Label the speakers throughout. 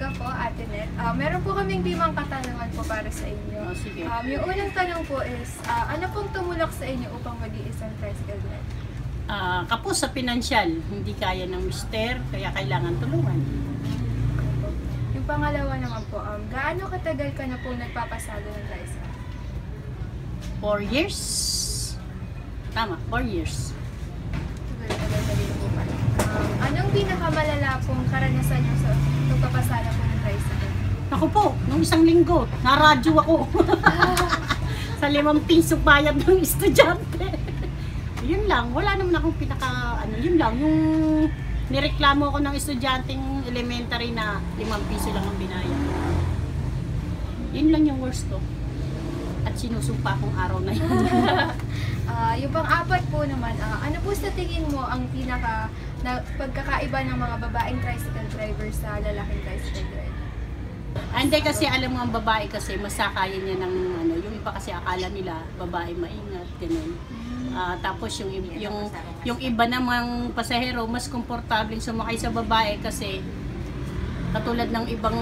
Speaker 1: umaga po, Ate Net. Meron po kaming 5 katanungan po para sa inyo.
Speaker 2: Sige.
Speaker 1: Yung unang tanong po is, ano pong tumulak sa inyo upang maging isang tricycle driver?
Speaker 2: Kapos sa pinansyal, hindi kaya ng mister, kaya kailangan tulungan.
Speaker 1: Yung pangalawa naman po, gaano katagal ka na po nagpapasado ng tricycle?
Speaker 2: 4 years. Tama, 4 years.
Speaker 1: Tagal po pala. Anong pinakamalala pong karanasan nyo sa pagpapasada po ng tricycle?
Speaker 2: Ako po, nung isang linggo, naradyo ako. Sa 5 piso bayad ng estudyante. Yun lang, wala naman akong yun lang, yung nireklamo ko ng estudyanteng elementary na 5 piso lang ang binayad. Yun lang yung worst ko. At sinusumpa akong araw na yun.
Speaker 1: Yung pang-apat po naman, ano po sa tingin mo ang pagkakaiba ng mga babaeng tricycle driver sa lalaking tricycle driver?
Speaker 2: Hindi kasi alam mo ang babae kasi masakayan niya ng yung iba kasi akala nila babae maingat, ganun. Tapos yung iba namang pasahero mas komportableng sumakay sa babae kasi katulad ng ibang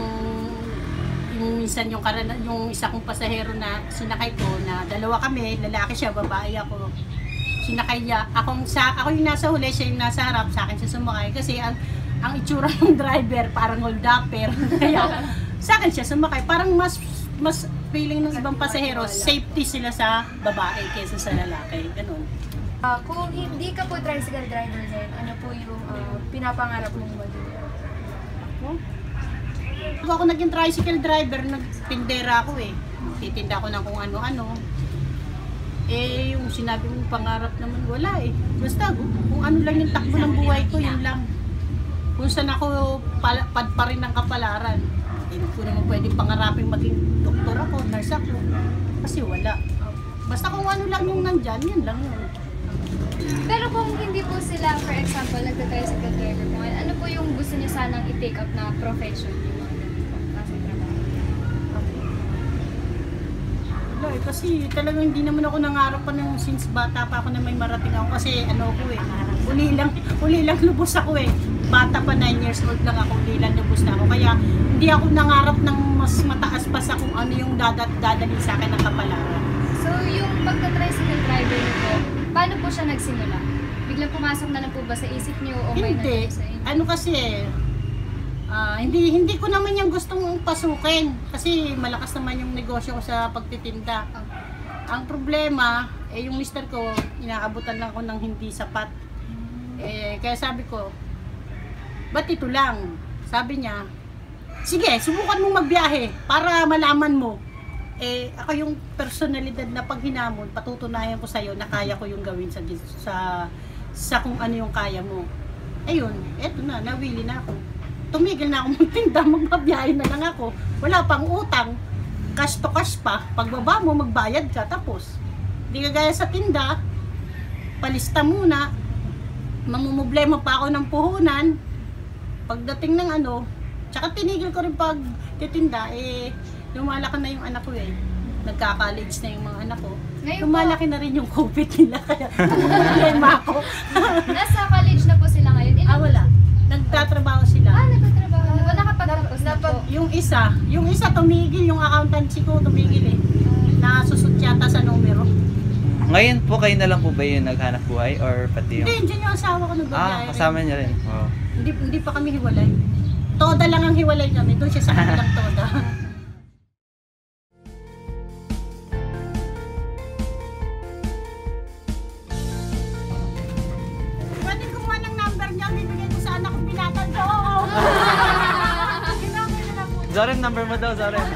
Speaker 2: yung minsan yung isa kong pasahero na sinakay ko na dalawa kami, lalaki siya, babae ako. Sinakay niya, ako yung nasa huli, siya yung nasa harap, sa akin siya sumakay kasi ang itsura ng driver parang hold-upper. Kaya sa akin siya sumakay, parang mas feeling ng ibang pasahero, safety sila sa babae kaysa sa lalaki, ganun.
Speaker 1: Kung hindi ka po tricycle driver ngayon, ano po yung pinapangarap mong maging?
Speaker 2: Pag ako naging tricycle driver, nagtindera ako eh. Titinda ako ng kung ano-ano. Yung sinabi mong pangarap naman, wala eh. Basta kung ano lang yung takbo ng buhay ko, yun lang. Kung saan ako pa rin ng kapalaran. Hindi ko naman pwedeng pangarapin maging doktor ako, nurse ako. Kasi wala. Basta kung ano lang yung nandyan, yun lang yun.
Speaker 1: Pero kung hindi po sila, for example, nagka-tricycle driver po, ano po yung gusto niyo sanang i-take up na profession?
Speaker 2: Wala eh, kasi talagang hindi naman ako nangarap pa ng since bata pa ako na may marating ako. Kasi uli lang lubos ako eh. Bata pa 9 years old lang ako, uli lang lubos na ako. Kaya hindi ako nangarap ng mas mataas pa sa kung ano yung dadalhin sa akin ng kapalaran.
Speaker 1: So yung pagka-tricycle driver niyo po, paano po siya nagsimula? Biglang pumasok na lang po ba sa isip niyo o may
Speaker 2: Hindi.
Speaker 1: sa inyo?
Speaker 2: Ano kasi hindi ko naman yung gustong pasukin kasi malakas naman yung negosyo ko sa pagtitinda. Ang problema, yung mister ko, inaabutan lang ako ng hindi sapat. Kaya sabi ko, ba't ito lang? Sabi niya, sige, subukan mong magbiyahe para malaman mo. Ako yung personalidad na pag hinamon, patutunayan ko sa'yo na kaya ko yung gawin sa kung ano yung kaya mo. Ayun, eto na, nawili na ako. Tumigil na ako magtinda, magbabiyahe na lang ako. Wala pang utang, cash to cash pa. Pagbaba mo, magbayad ka, tapos. Hindi kagaya sa tinda, palista muna, mamumblema pa ako ng puhunan. Pagdating ng tsaka tinigil ko rin pag titinda, lumalaki na yung anak ko eh. Nagka-college na yung mga anak ko. Lumalaki na rin yung COVID nila, kaya problema ako.
Speaker 1: Nasa college na po sila ngayon?
Speaker 2: Wala. Nagtatrabaho sila.
Speaker 1: Nagtatrabaho na ba? Nakapagtapos na po?
Speaker 2: Yung isa tumigil, yung accountancy ko tumigil eh. Nasusot yata sa numero.
Speaker 3: Ngayon po kayo na lang po ba yung naghanap buhay or pati yung...
Speaker 2: Hindi, dyan yung asawa ko nagbabiyahe.
Speaker 3: Kasama niya rin. Wow.
Speaker 2: Hindi pa kami hiwalay. Toda lang ang hiwalay kami. Doon siya sa kanilang toda. Pwede kumuha ng number niya. Bibigay ko sa anak kong binatag ko.
Speaker 3: Zoren, number mo daw, Zoren.